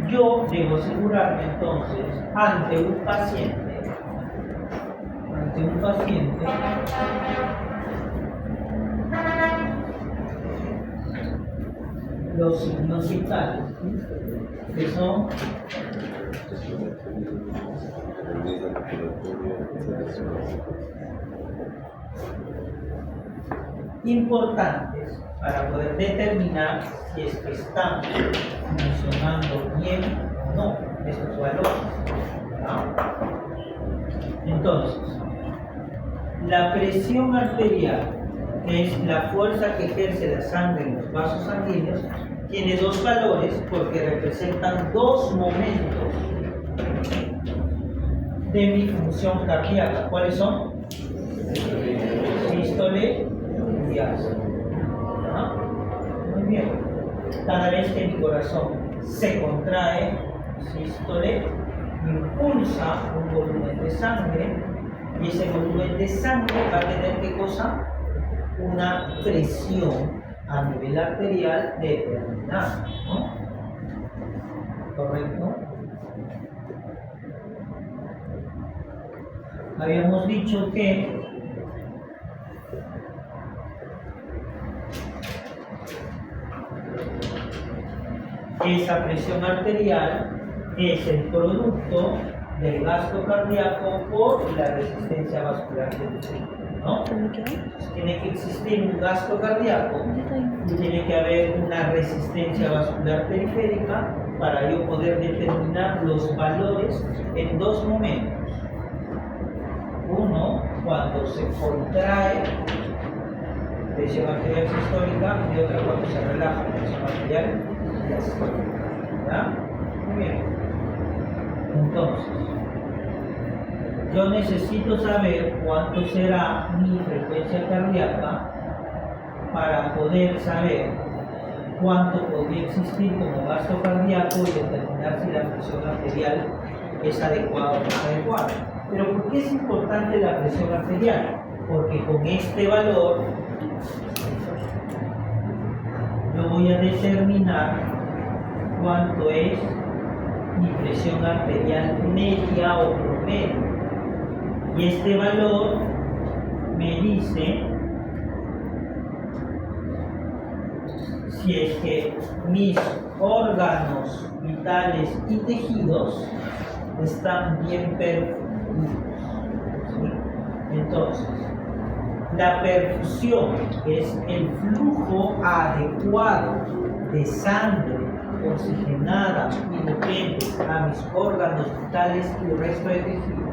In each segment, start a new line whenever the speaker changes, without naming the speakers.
yo debo asegurarme entonces ante un paciente, los signos vitales, que son importantes para poder determinar si es que están funcionando bien o no estos valores. ¿No? Entonces, la presión arterial, que es la fuerza que ejerce la sangre en los vasos sanguíneos, tiene dos valores porque representan dos momentos de mi función cardíaca. ¿Cuáles son? Sístole y diástole. ¿No? Muy bien. Cada vez que mi corazón se contrae, sístole, impulsa un volumen de sangre, y ese volumen de sangre va a tener, ¿qué cosa? Una presión a nivel arterial determinada, ¿no? ¿Correcto? Habíamos dicho que esa presión arterial es el producto del gasto cardíaco por la resistencia vascular periférica, ¿no? Tiene que existir un gasto cardíaco y tiene que haber una resistencia vascular periférica para yo poder determinar los valores en dos momentos. Uno, cuando se contrae presión arterial sistólica, y otra cuando se relaja presión arterial diastólica. ¿Verdad? Muy bien. Entonces, yo necesito saber cuánto será mi frecuencia cardíaca para poder saber cuánto podría existir como gasto cardíaco y determinar si la presión arterial es adecuada o no es adecuada. Pero ¿por qué es importante la presión arterial? Porque con este valor yo voy a determinar cuánto es mi presión arterial media o promedio. Y este valor me dice si es que mis órganos vitales y tejidos están bien perfundidos. ¿Sí? Entonces, la perfusión es el flujo adecuado de sangre oxigenada y nutrientes a mis órganos vitales y el resto de tejidos.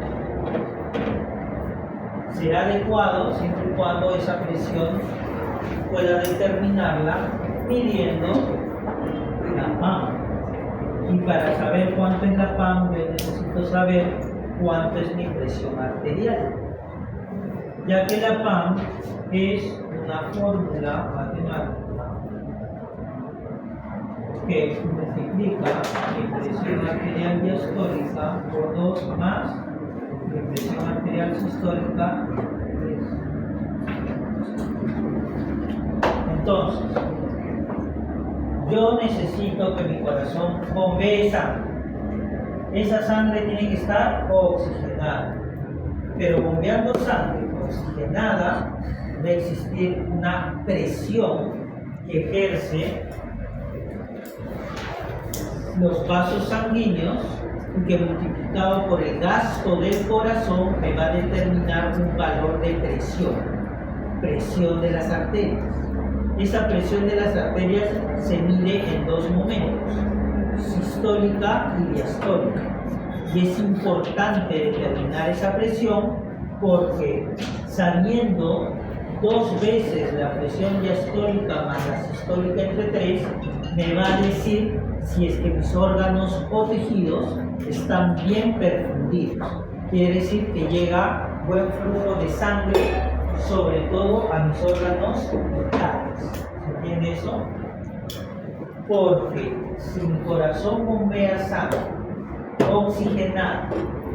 Será adecuado siempre y cuando esa presión pueda determinarla midiendo la PAM. Y para saber cuánto es la PAM, yo necesito saber cuánto es mi presión arterial, ya que la PAM es una fórmula matemática que multiplica mi presión arterial diastólica por 2 más mi presión arterial sistólica 3. Entonces, yo necesito que mi corazón bombee sangre. Esa sangre tiene que estar oxigenada, pero bombeando sangre oxigenada debe existir una presión que ejerce los vasos sanguíneos y que multiplicado por el gasto del corazón me va a determinar un valor de presión de las arterias. Esa presión de las arterias se mide en dos momentos, sistólica y diastólica. Y es importante determinar esa presión porque sabiendo 2 veces la presión diastólica más la sistólica entre 3, me va a decir si es que mis órganos o tejidos están bien perfundidos. Quiere decir que llega buen flujo de sangre, sobre todo a mis órganos vitales. ¿Se entiende eso? Porque si mi corazón bombea sangre oxigenada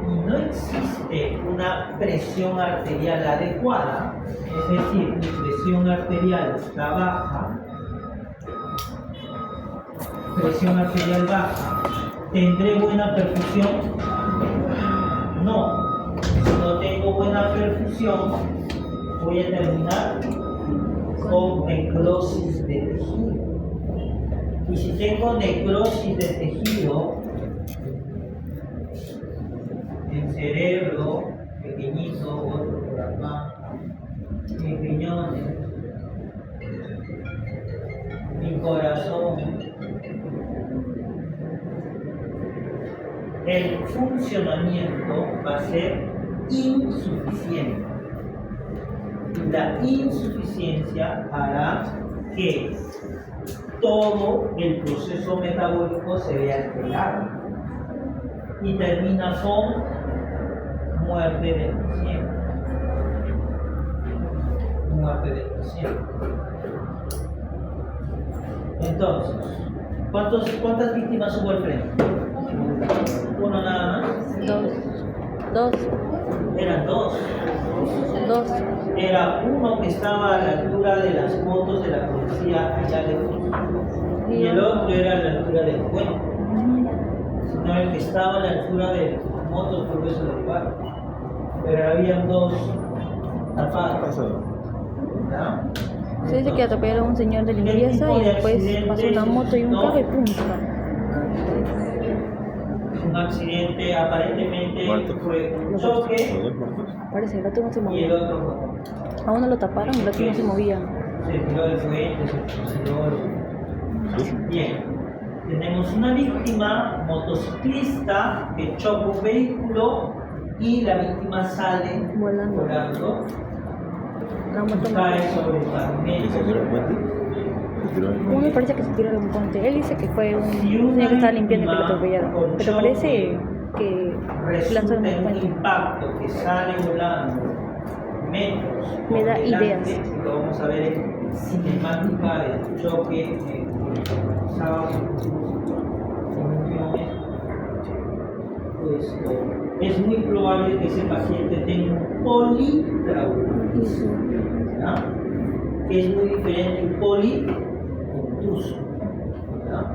y no existe una presión arterial adecuada, es decir, mi presión arterial está baja, presión arterial baja, ¿tendré buena perfusión? No. Si no tengo buena perfusión, voy a terminar con necrosis de tejido. Y si tengo necrosis de tejido, el cerebro pequeñito, otro por acá, mis riñones, mi corazón, el funcionamiento va a ser insuficiente. La insuficiencia hará que todo el proceso metabólico se vea alterado y termina con muerte del paciente. Muerte del paciente. Entonces, ¿cuántas víctimas hubo al frente? ¿Uno nada más?
Dos.
Eran dos. Era uno que estaba a la altura de las motos de la policía allá lejos. Y el otro era a la altura del puente. Sino el que estaba a la altura de las motos por eso del lugar. Pero habían dos tapadas. ¿No?
Se dice que atropellaron a un señor de limpieza y después pasó una moto y un carro y ¡pum!
Un accidente aparentemente fue un choque.
Parece, el otro no se
Y el
movía.
otro
A uno lo taparon y el otro no se movía.
se tiró del puente, se suicidó. Bien, tenemos una víctima motociclista que choca un vehículo y la víctima sale
Volando. La moto
cae sobre el
¿Y se
pavimento.
tiró el puente? ¿Se tiró el
Uno
puente?
parece que se tiró de un puente. Él dice que fue un
Si una
señor que estaba limpiando que lo
víctima
atropellaron.
con
Pero parece
choque
que
Resulta
lanzaron un
en un
puente.
impacto que sale volando metros.
Me da
por delante,
ideas.
Lo vamos a ver en cinemática del choque sábado pues, es muy probable que ese paciente tenga un politraumatismo, ¿verdad? Que es muy diferente un policontuso, ¿verdad?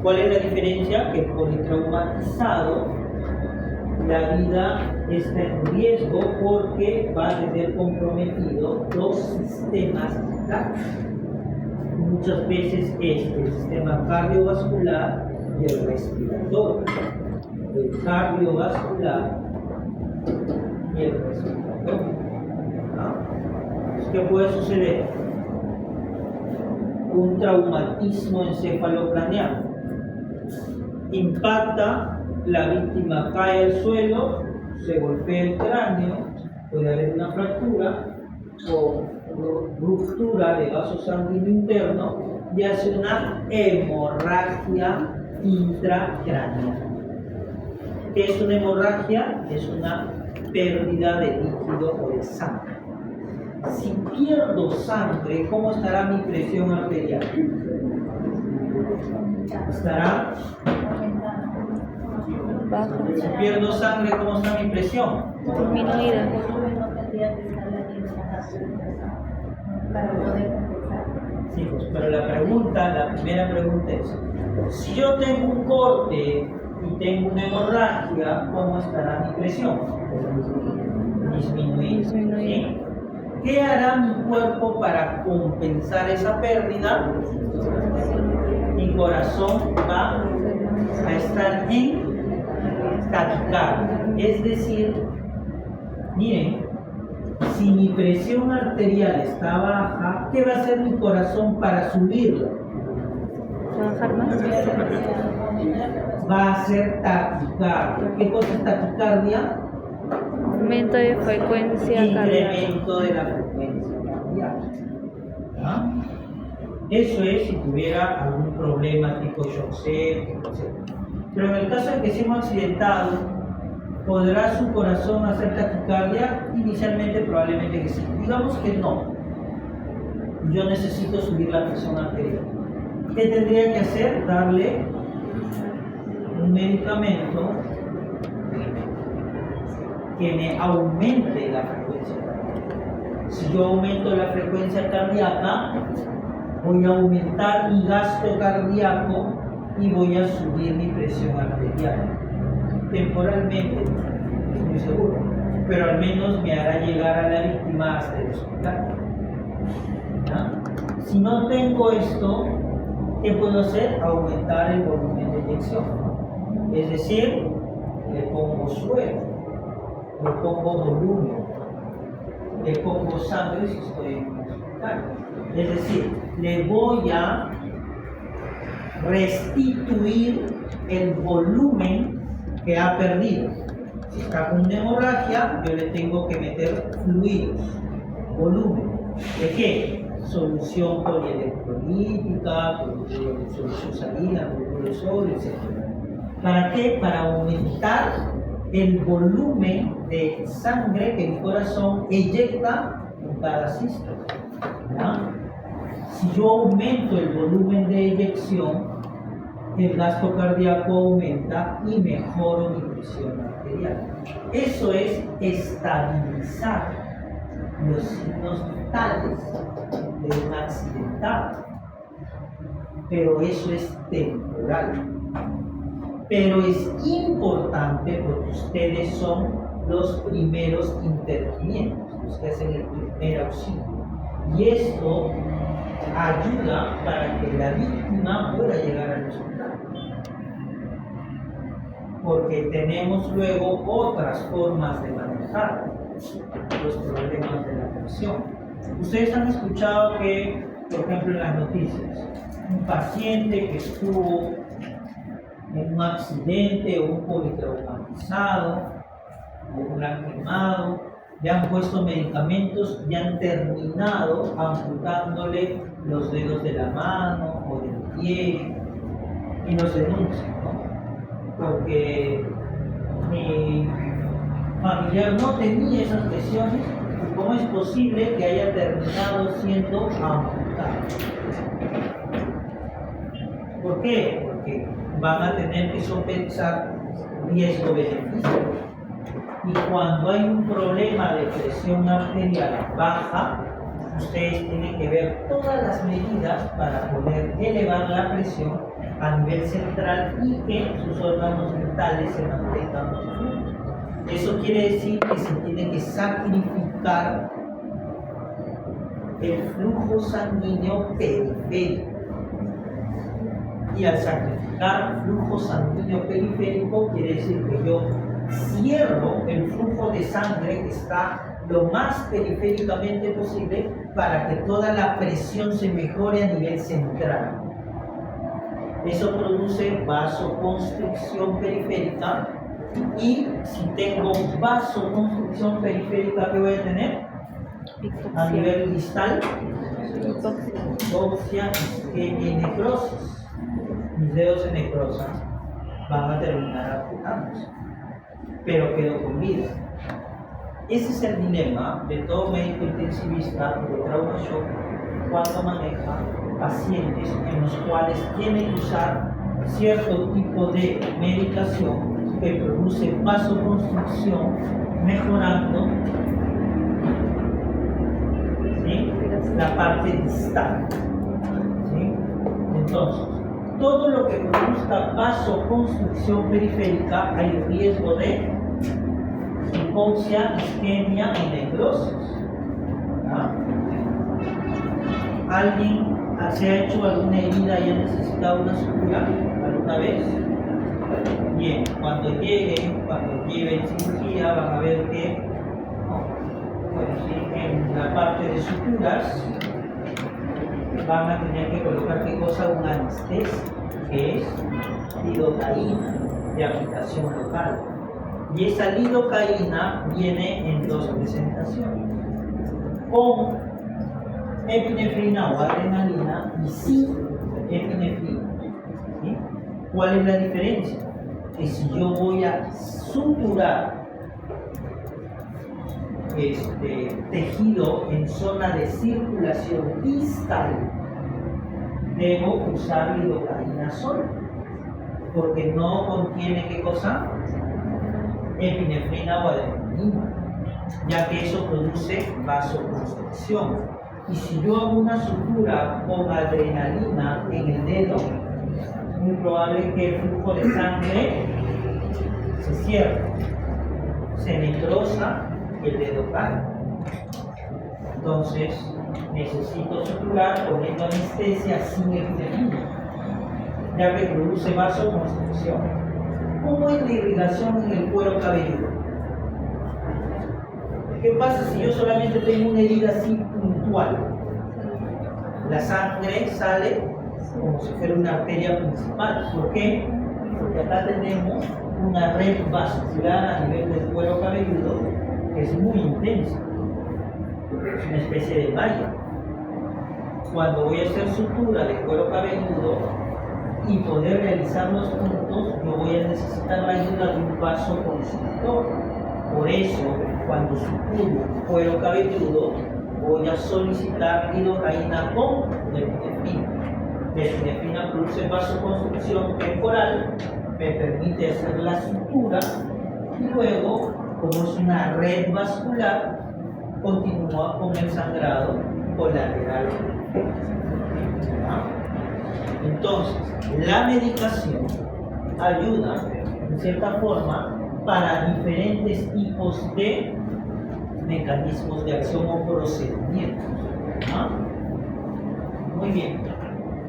¿Cuál es la diferencia? Que el politraumatizado, la vida está en riesgo porque va a tener comprometido los sistemas vitales. Muchas veces es el sistema cardiovascular y el respiratorio. El cardiovascular y el respiratorio. ¿Qué puede suceder? Un traumatismo encefalocraneal. Impacta, la víctima cae al suelo, se golpea el cráneo, puede haber una fractura o ruptura de vaso sanguíneo interno y hace una hemorragia intracraneal. ¿Qué es una hemorragia? Es una pérdida de líquido o de sangre. Si pierdo sangre, ¿cómo estará mi presión arterial? Estará.
Baja.
Si pierdo sangre, ¿cómo está mi presión?
Disminuida.
Sí, pues, pero la primera pregunta es, si yo tengo un corte y tengo una hemorragia, ¿cómo estará mi presión? Disminuida. ¿Sí? ¿Qué hará mi cuerpo para compensar esa pérdida? Mi corazón va a estar en taquicardia. Es decir, miren, si mi presión arterial está baja, ¿qué va a hacer mi corazón para subirla?
Trabajar más.
Va a ser taquicardia. ¿Qué cosa es taquicardia?
Aumento de frecuencia cardíaca.
Incremento de la frecuencia cardíaca. ¿Ah? Eso es si tuviera algún problema tipo shock séptico, etc. Pero en el caso de que sea un accidentado, ¿podrá su corazón hacer taquicardia? Inicialmente probablemente que sí. Digamos que no. Yo necesito subir la presión arterial. ¿Qué tendría que hacer? Darle un medicamento que me aumente la frecuencia cardíaca. Si yo aumento la frecuencia cardíaca, voy a aumentar mi gasto cardíaco y voy a subir mi presión arterial. Temporalmente, estoy seguro, pero al menos me hará llegar a la víctima hasta el hospital. ¿Ya? Si no tengo esto, ¿qué puedo hacer? Aumentar el volumen de inyección. Es decir, le pongo suero, le pongo volumen, le pongo sangre si estoy en un hospital. Es decir, le voy a restituir el volumen que ha perdido. Si está con una hemorragia, yo le tengo que meter fluidos, volumen. ¿De qué? Solución polielectrolítica, solución salina, cloruro de sodio, etc. ¿Para qué? Para aumentar el volumen de sangre que mi corazón eyecta en cada sístole. ¿Ya? Si yo aumento el volumen de eyección, el gasto cardíaco aumenta y mejoro mi presión arterial. Eso es estabilizar los signos vitales de un accidentado. Pero eso es temporal. Pero es importante porque ustedes son los primeros intervinientes, los que hacen el primer auxilio. Y esto ayuda para que la víctima pueda llegar al hospital. Porque tenemos luego otras formas de manejar los problemas de la presión. Ustedes han escuchado que, por ejemplo, en las noticias, un paciente que estuvo en un accidente o un politraumatizado o un lastimado, le han puesto medicamentos y han terminado amputándole los dedos de la mano o del pie y nos denuncian, ¿no? Porque mi familiar no tenía esas lesiones, y cómo es posible que haya terminado siendo amputado. ¿Por qué? Porque van a tener que sopesar riesgo-beneficio. Y cuando hay un problema de presión arterial baja, ustedes tienen que ver todas las medidas para poder elevar la presión a nivel central y que sus órganos vitales se mantengan funcionando. Eso quiere decir que se tiene que sacrificar el flujo sanguíneo periférico. Y al sacrificar flujo sanguíneo periférico quiere decir que yo cierro el flujo de sangre que está lo más periféricamente posible para que toda la presión se mejore a nivel central. Eso produce vasoconstricción periférica y si tengo vasoconstricción periférica, ¿qué voy a tener? A nivel distal, hipoxia, isquemia y necrosis. Mis dedos se necrosan, van a terminar amputándose, pero quedo con vida. Ese es el dilema de todo médico intensivista de trauma shock cuando maneja pacientes en los cuales tiene que usar cierto tipo de medicación que produce vasoconstricción, mejorando, ¿sí?, la parte distal. ¿Sí? Entonces, todo lo que produzca vasoconstricción periférica hay riesgo de hipoxia, isquemia y necrosis. ¿Ah? ¿Alguien se ha hecho alguna herida y ha necesitado una sutura alguna vez? Bien, cuando lleven cirugía van a ver que en la parte de suturas van a tener que colocar ¿qué cosa? Una anestesia, que es lidocaína de aplicación local. Y esa lidocaína viene en dos presentaciones: con epinefrina o adrenalina y sin epinefrina. ¿Sí? ¿Cuál es la diferencia? Que si yo voy a suturar tejido en zona de circulación distal, debo usar lidocaína sola, porque no contiene ¿qué cosa? Epinefrina o adrenalina, ya que eso produce vasoconstricción. Y si yo hago una sutura con adrenalina en el dedo, es muy probable que el flujo de sangre se cierre, se necrosa y el dedo cae. Entonces, necesito suturar poniendo anestesia sin epidemia, ya que produce vasoconstricción. ¿Cómo es la irrigación en el cuero cabelludo? ¿Qué pasa si yo solamente tengo una herida así puntual? La sangre sale como si fuera una arteria principal. ¿Por qué? Porque acá tenemos una red vascular a nivel del cuero cabelludo que es muy intensa. Es una especie de malla. Cuando voy a hacer sutura de cuero cabelludo y poder realizar los puntos, yo voy a necesitar la ayuda de un vasoconstrictor. Por eso, cuando supuro cuero cabelludo, voy a solicitar lidocaína con epinefrina. La epinefrina produce vasoconstricción temporal, me permite hacer la sutura y luego, como es una red vascular, continúa con el sangrado colateral. Entonces, la medicación ayuda, en cierta forma, para diferentes tipos de mecanismos de acción o procedimientos. Muy bien.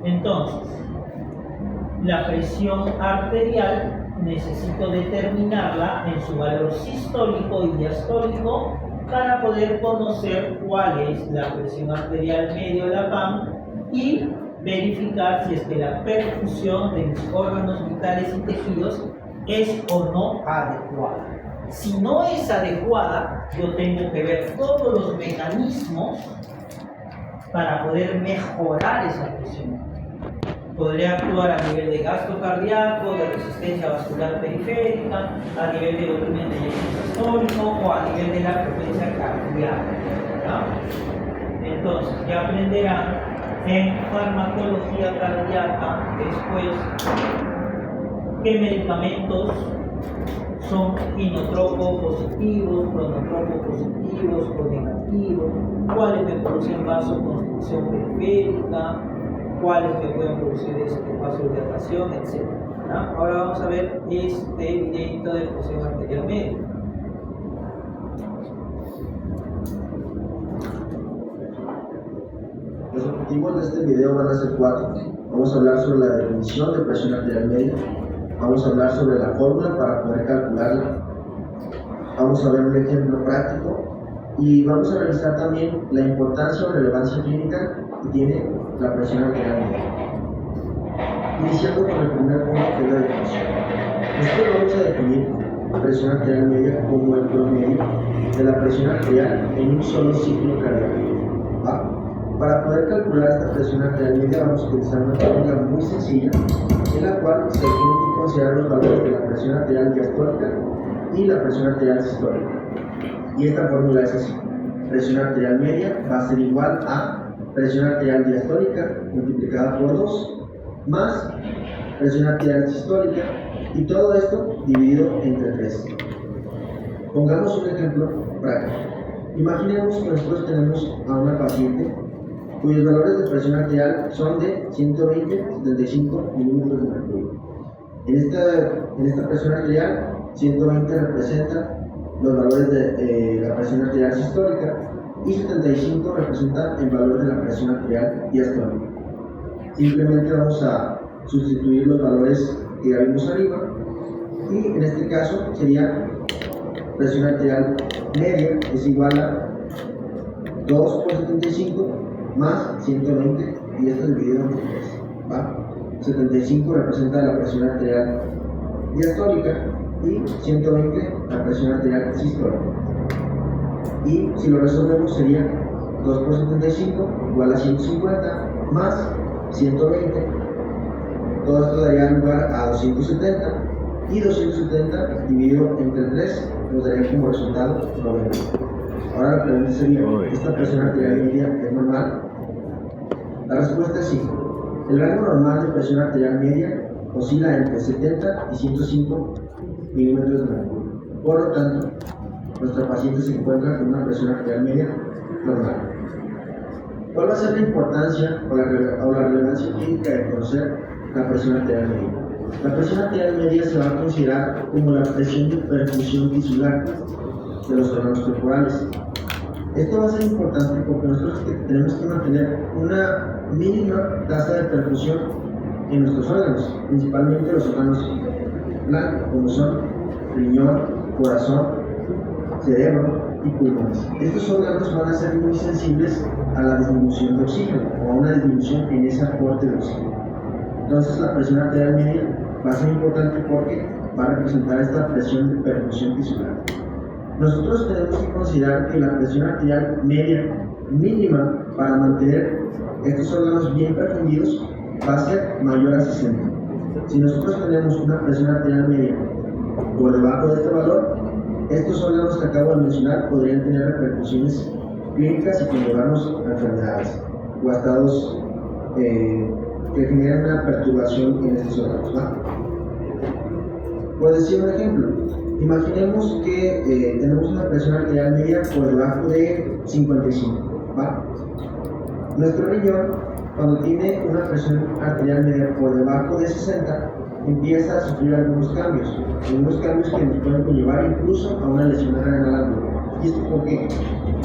Entonces, la presión arterial necesito determinarla en su valor sistólico y diastólico para poder conocer cuál es la presión arterial medio de la PAM y verificar si es que la perfusión de mis órganos vitales y tejidos es o no adecuada. Si no es adecuada, yo tengo que ver todos los mecanismos para poder mejorar esa presión. Podría actuar a nivel de gasto cardíaco, de resistencia vascular periférica, a nivel de volumen de electro sistólico o a nivel de la frecuencia cardíaca. Entonces, ya aprenderán en farmacología cardíaca después qué medicamentos son inotropos positivos, cronotropos positivos o negativos, cuáles me producen vasoconstricción periférica, cuáles me pueden producir vasodilatación, etc. Ahora vamos a ver este videito de presión arterial media.
Los objetivos de este video van a ser 4. Vamos a hablar sobre la definición de presión arterial media. Vamos a hablar sobre la fórmula para poder calcularla. Vamos a ver un ejemplo práctico y vamos a revisar también la importancia o relevancia clínica que tiene la presión arterial media. Iniciando con el primer punto, que es la definición. Nosotros vamos a definir la presión arterial media como el promedio de la presión arterial en un solo ciclo cardíaco. Para poder calcular esta presión arterial media vamos a utilizar una fórmula muy sencilla en la cual se tienen que considerar los valores de la presión arterial diastólica y la presión arterial sistólica. Y esta fórmula es así: presión arterial media va a ser igual a presión arterial diastólica multiplicada por 2 más presión arterial sistólica, y todo esto dividido entre 3. Pongamos un ejemplo práctico. Imaginemos que nosotros tenemos a una paciente cuyos valores de presión arterial son de 120-75 milímetros de mercurio. En esta presión arterial, 120 representa los valores de la presión arterial sistólica y 75 representa el valor de la presión arterial diastólica. Simplemente vamos a sustituir los valores que ya vimos arriba y en este caso sería presión arterial media es igual a 2 por 75 más 120 y esto dividido entre 3. 75 representa la presión arterial diastólica y 120 la presión arterial sistólica. Y si lo resolvemos sería 2 por 75 igual a 150 más 120. Todo esto daría lugar a 270 y 270 dividido entre 3 nos daría como resultado 90. Ahora la pregunta sería, ¿esta presión arterial media es normal? La respuesta es sí. El rango normal de presión arterial media oscila entre 70 y 105 milímetros de mercurio. Por lo tanto, nuestra paciente se encuentra con una presión arterial media normal. ¿Cuál va a ser la importancia o la relevancia clínica de conocer la presión arterial media? La presión arterial media se va a considerar como la presión de perfusión tisular de los órganos corporales. Esto va a ser importante porque nosotros tenemos que mantener una mínima tasa de perfusión en nuestros órganos, principalmente los órganos blancos, como son riñón, corazón, cerebro y pulmones. Estos órganos van a ser muy sensibles a la disminución de oxígeno o a una disminución en ese aporte de oxígeno. Entonces la presión arterial media va a ser importante porque va a representar esta presión de perfusión tisular. Nosotros tenemos que considerar que la presión arterial media mínima para mantener estos órganos bien perfundidos va a ser mayor a 60. Si nosotros tenemos una presión arterial media por debajo de este valor, estos órganos que acabo de mencionar podrían tener repercusiones clínicas y conllevarnos a enfermedades o a estados que generan una perturbación en estos órganos, ¿va? Por decir un ejemplo, imaginemos que tenemos una presión arterial media por debajo de 55, ¿va? Nuestro riñón, cuando tiene una presión arterial media por debajo de 60, empieza a sufrir algunos cambios que nos pueden conllevar incluso a una lesión renal aguda. ¿Y esto por qué?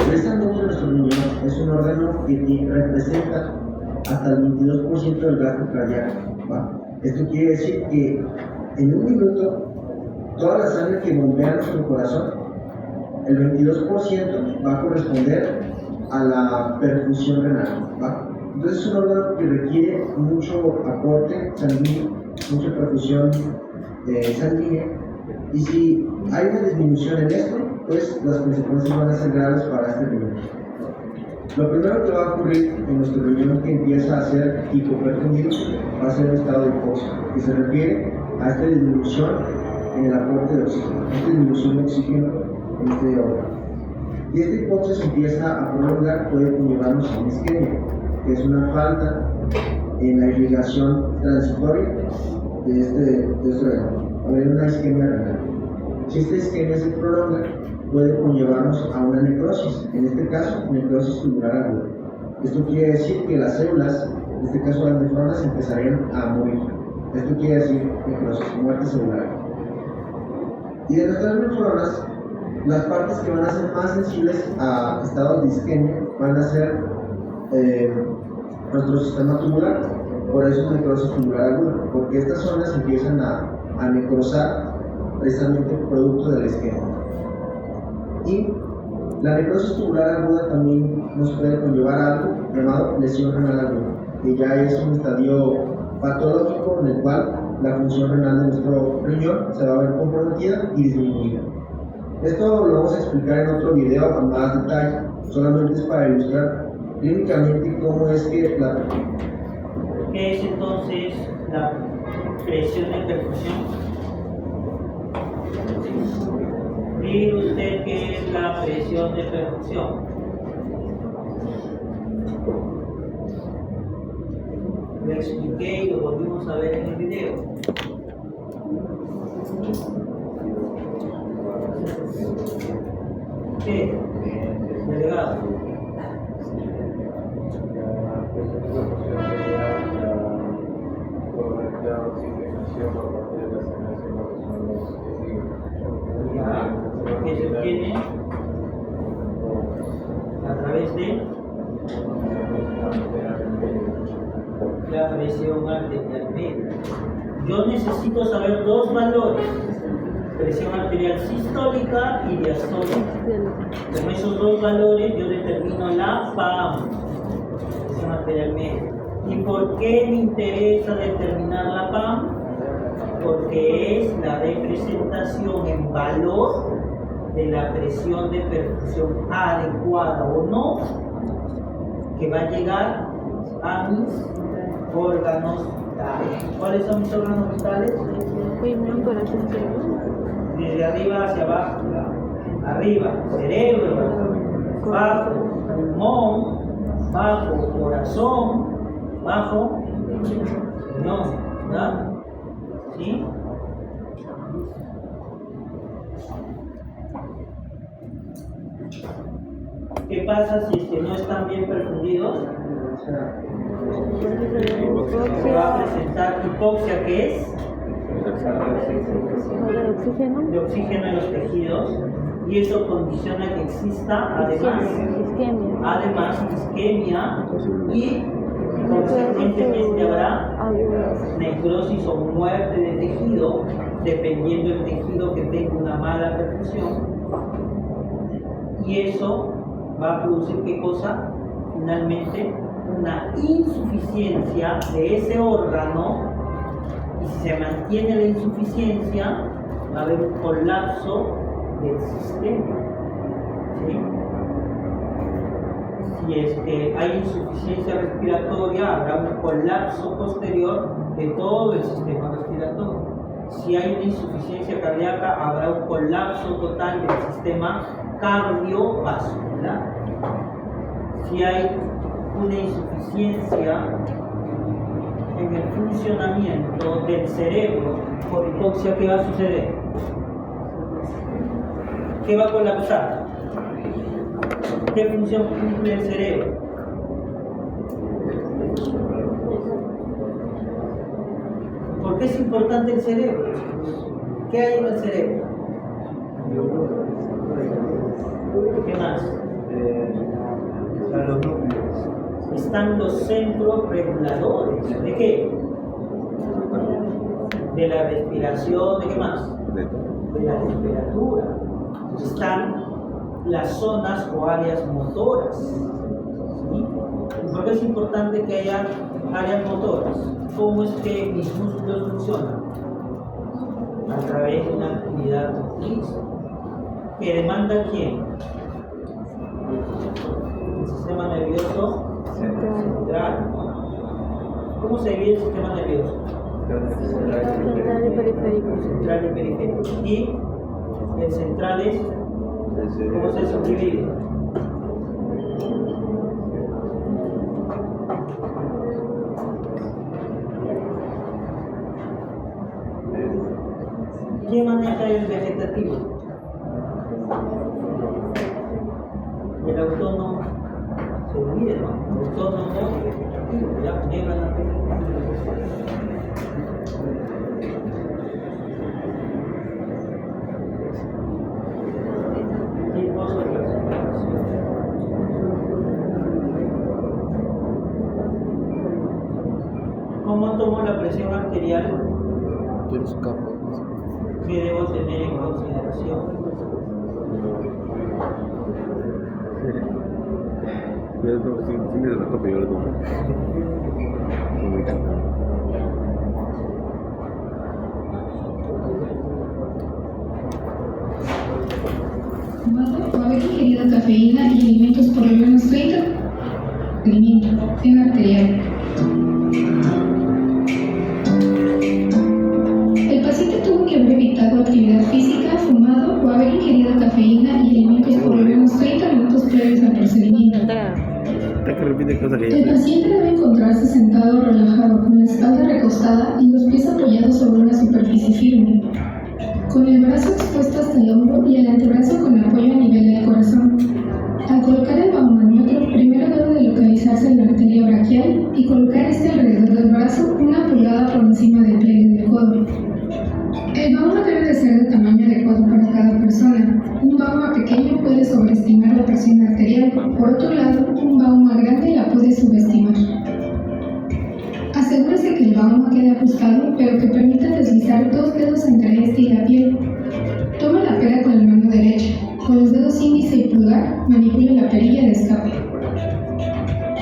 Precisamente nuestro riñón es un órgano que representa hasta el 22% del gasto cardíaco, ¿va? Esto quiere decir que en un minuto toda la sangre que bombea nuestro corazón, el 22% va a corresponder a la perfusión renal, ¿va? Entonces es un órgano que requiere mucho aporte sanguíneo, mucha perfusión sanguínea, y si hay una disminución en esto, pues las consecuencias van a ser graves para este riñón. Lo primero que va a ocurrir en nuestro riñón que empieza a ser hipoperfundido va a ser un estado de hipoxia, que se refiere a esta disminución en el aporte de oxígeno, esta disminución de oxígeno en este órgano. Y esta hipoxia se empieza a prolongar, puede conllevarnos a una isquemia, que es una falta en la irrigación transitoria de este órgano, haber una isquemia renal. Si esta isquemia se prolonga, puede conllevarnos a una necrosis, en este caso, necrosis tubular aguda. Esto quiere decir que las células, en este caso las nefronas, empezarían a morir. Esto quiere decir necrosis, muerte celular. Y de nuestras nefronas, las partes que van a ser más sensibles a estados de isquemia van a ser nuestro sistema tubular, por eso es necrosis tubular aguda, porque estas zonas empiezan a necrosar precisamente producto de la isquemia. Y la necrosis tubular aguda también nos puede conllevar a algo llamado lesión renal aguda, que ya es un estadio patológico en el cual la función renal de nuestro riñón se va a ver comprometida y disminuida. Esto lo vamos a explicar en otro video a más detalle, solamente es para ilustrar clínicamente cómo es que
¿Qué es entonces la presión de perfusión? ¿Mire usted qué es la presión de perfusión? Lo expliqué y lo volvimos a ver en el video. ¿Qué? Delegado. Que se obtiene a través de la presión arterial media. Yo necesito saber dos valores: presión arterial sistólica y diastólica. Con esos dos valores yo determino la PAM, presión arterial media. ¿Y por qué me interesa determinar la PAM? Porque es la representación en valor de la presión de perfusión adecuada o no que va a llegar a mis órganos vitales. ¿Cuáles son mis órganos vitales?
Riñón, corazón, cerebro.
Desde arriba hacia abajo. Arriba, cerebro, bajo, pulmón, bajo, corazón, bajo, riñón, ¿verdad? ¿Sí? ¿Qué pasa si es que no están bien perfundidos? Se va a presentar hipoxia, que es
Falta de oxígeno.
de oxígeno en los tejidos, y eso condiciona que exista además isquemia y consecuentemente habrá necrosis o muerte de tejido, dependiendo del tejido que tenga una mala perfusión, y eso va a producir ¿qué cosa? Finalmente una insuficiencia de ese órgano, y si se mantiene la insuficiencia va a haber un colapso del sistema, ¿sí? Si es que hay insuficiencia respiratoria, habrá un colapso posterior de todo el sistema respiratorio. Si hay una insuficiencia cardíaca, habrá un colapso total del sistema cardiovascular. Si hay una insuficiencia en el funcionamiento del cerebro por hipoxia, ¿qué va a suceder? ¿Qué va a colapsar? ¿Qué función cumple el cerebro? ¿Por qué es importante el cerebro? ¿Qué hay en el cerebro? ¿Qué más? Están los centros reguladores. ¿De qué? De la respiración, ¿de qué más? De la temperatura. Están las zonas o áreas motoras. ¿Sí? ¿Por qué es importante que haya áreas motoras? ¿Cómo es que mis músculos funcionan? A través de una actividad motriz. ¿Que demanda quién? El sistema nervioso central. ¿Cómo se divide el sistema nervioso?
Central y periférico.
Central y periférico. Y el central es, ¿cómo se subdivide? ¿Quién maneja el vegetativo? Y el autónomo se divide, ¿no? El autónomo y vegetativo. Ya negra la tipos de clasificación. ¿Cómo tomo la presión arterial? ¿Qué debo tener en consideración?
O haber ingerido cafeína y alimentos por lo menos 30 en arterial. El paciente tuvo que haber evitado actividad física, fumado o haber ingerido cafeína y alimentos por lo menos 30 minutos previos al procedimiento. El paciente debe encontrarse sentado o relajado, con la espalda recostada y los pies apoyados sobre una superficie firme, con el brazo expuesto hasta el hombro y el antebrazo con apoyo a nivel del corazón. Al colocar el baumanómetro, primero debe de localizarse la arteria braquial y colocar este alrededor del brazo, una pulgada por encima del pliegue del codo. El bauma debe de ser de tamaño adecuado para cada persona. Un bauma pequeño puede sobreestimar la presión arterial, por otro lado, un bauma grande la puede subestimar. Asegúrese que el bauma quede ajustado, pero que permita deslizar 2 dedos entre este y la piel. Tome la pera con la mano derecha. Con los dedos índice y pulgar, manipule la perilla de escape.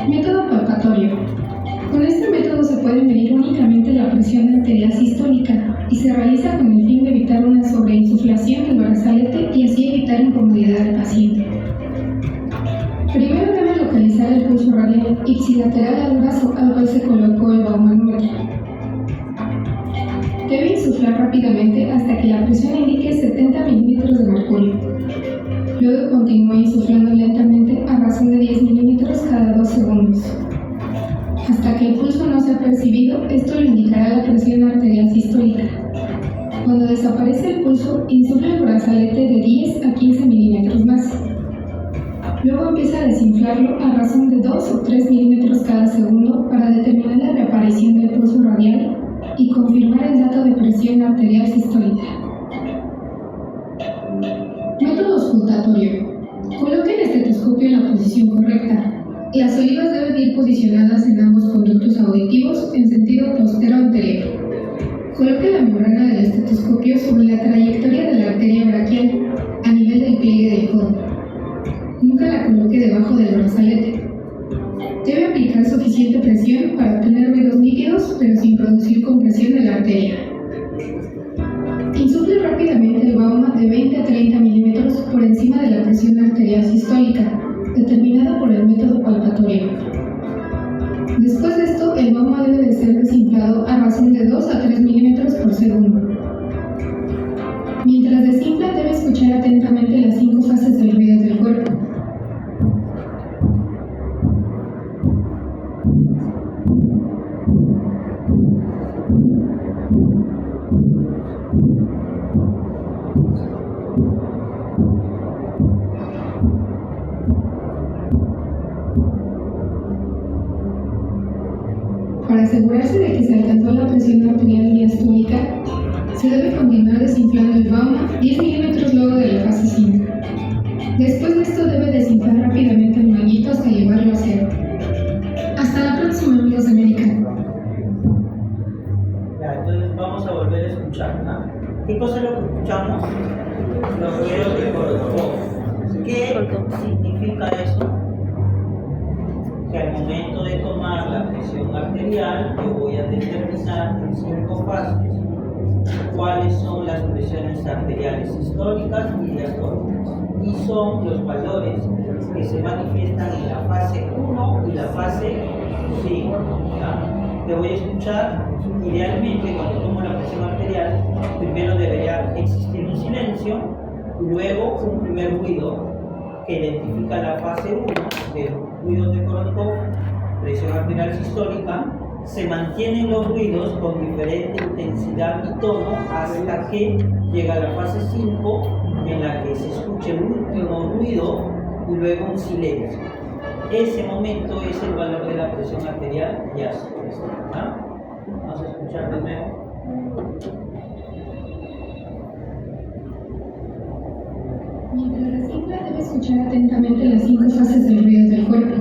Método palpatorio. Con este método se puede medir únicamente la presión arterial sistólica y se realiza con el fin de evitar una sobreinsuflación del brazalete y así evitar incomodidad al paciente. Primero debe localizar el pulso radial ipsilateral al brazo al cual se colocó el baumanómetro. Debe insuflar rápidamente hasta que la presión indique 70 milímetros de mercurio. Luego continúa insuflando lentamente a razón de 10 milímetros cada 2 segundos. Hasta que el pulso no sea percibido, esto le indicará la presión arterial sistólica. Cuando desaparece el pulso, insufla el brazalete de 10 a 15 milímetros más. Luego empieza a desinflarlo a razón de 2 o 3 milímetros cada segundo para determinar la reaparición del pulso radial y confirmar el dato de presión arterial sistólica. Método auscultatorio. Coloque el estetoscopio en la posición correcta. Las olivas deben ir posicionadas en ambos conductos auditivos en sentido postero-anterior. Coloque la membrana del estetoscopio sobre la trayectoria de la arteria braquial, a nivel del pliegue del codo. Nunca la coloque debajo del brazalete. Debe aplicar suficiente presión para obtener ruidos nítidos, pero sin producir compresión de la arteria. Insufle rápidamente el Bauma de 20 a 30 milímetros por encima de la presión arterial sistólica, determinada por el método palpatorio. Después de esto, el Bauma debe de ser desinflado a razón de 2 a 3 milímetros por segundo. Mientras desinfla, debe escuchar atentamente las 5 fases del ruido del cuerpo. Para asegurarse de que se alcanzó la presión arterial diastólica, se debe continuar desinflando el Bauma 10 milímetros luego de la fase 5. Después de esto debe desinflar rápidamente el manguito hasta llevarlo a cero. Hasta la próxima, amigos de América.
Ya, entonces vamos a volver a escuchar, ¿no? ¿Qué cosa es lo que escuchamos? Los ruidos de corazón. ¿Qué significa eso? Que al momento de tomar la presión arterial, yo voy a determinar en 5 fases cuáles son las presiones arteriales sistólicas y diastólicas. Y son los valores que se manifiestan en la fase 1 y la fase 5. Te voy a escuchar. Idealmente, cuando tomo la presión arterial, primero debería existir un silencio, luego un primer ruido que identifica la fase 1 de ruidos de Korotov, presión arterial sistólica. Se mantienen los ruidos con diferente intensidad y tono hasta que llega a la fase 5, en la que se escucha el último ruido y luego un silencio. Ese momento es el valor de la presión arterial diastólica. Vamos a escuchar de nuevo.
Mientras desinfla, debe escuchar atentamente las 5 fases del ruido del cuerpo.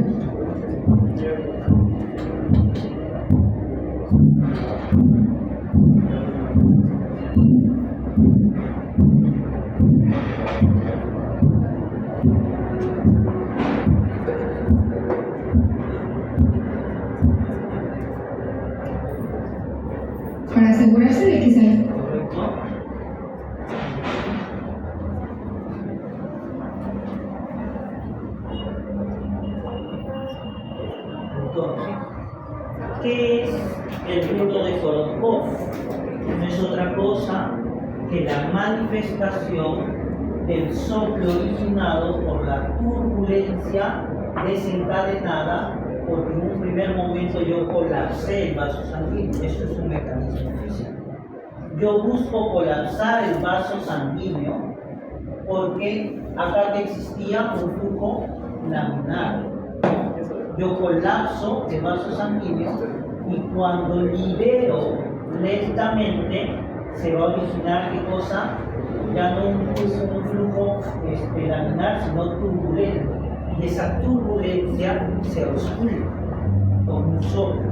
Para asegurarse de que se
¿Correcto? Entonces, ¿qué es el ruido de Korotov? No es otra cosa que la manifestación del soplo originado por la turbulencia desencadenada porque en un primer momento yo colapsé el vaso sanguíneo. Eso es un mecanismo físico. Yo busco colapsar el vaso sanguíneo porque acá existía un flujo laminar. Yo colapso el vaso sanguíneo y cuando libero lentamente se va a originar ¿qué cosa? Ya no un flujo laminar, sino turbulento. Y esa turbulencia se ausculta con un soplo.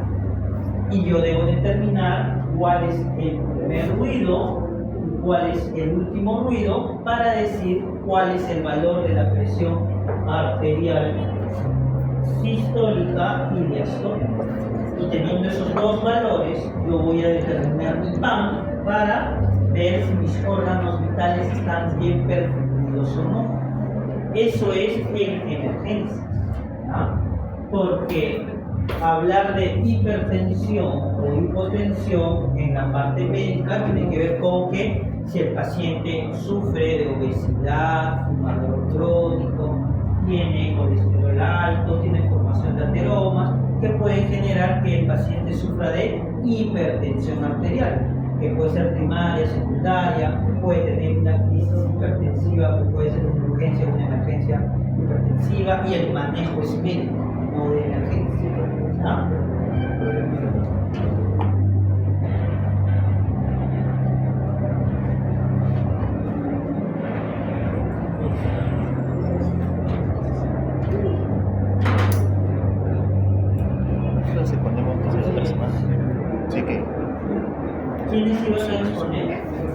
Y yo debo determinar cuál es el primer ruido y cuál es el último ruido para decir cuál es el valor de la presión arterial sistólica y diastólica. Y teniendo esos dos valores, yo voy a determinar mi PAM para ver si mis órganos vitales están bien perfundidos o no. Eso es en emergencia, ¿no? Porque hablar de hipertensión o hipotensión en la parte médica tiene que ver con que si el paciente sufre de obesidad, fumador crónico, tiene colesterol alto, tiene formación de ateromas, que pueden generar que el paciente sufra de hipertensión arterial. que puede ser primaria, secundaria, puede tener una crisis hipertensiva, que puede ser una urgencia o una emergencia hipertensiva, y el manejo es médico, no de emergencia. ¿Ah?
Entonces ponemos que es otra semana. Sí que.
¿Quiénes iban a exponer?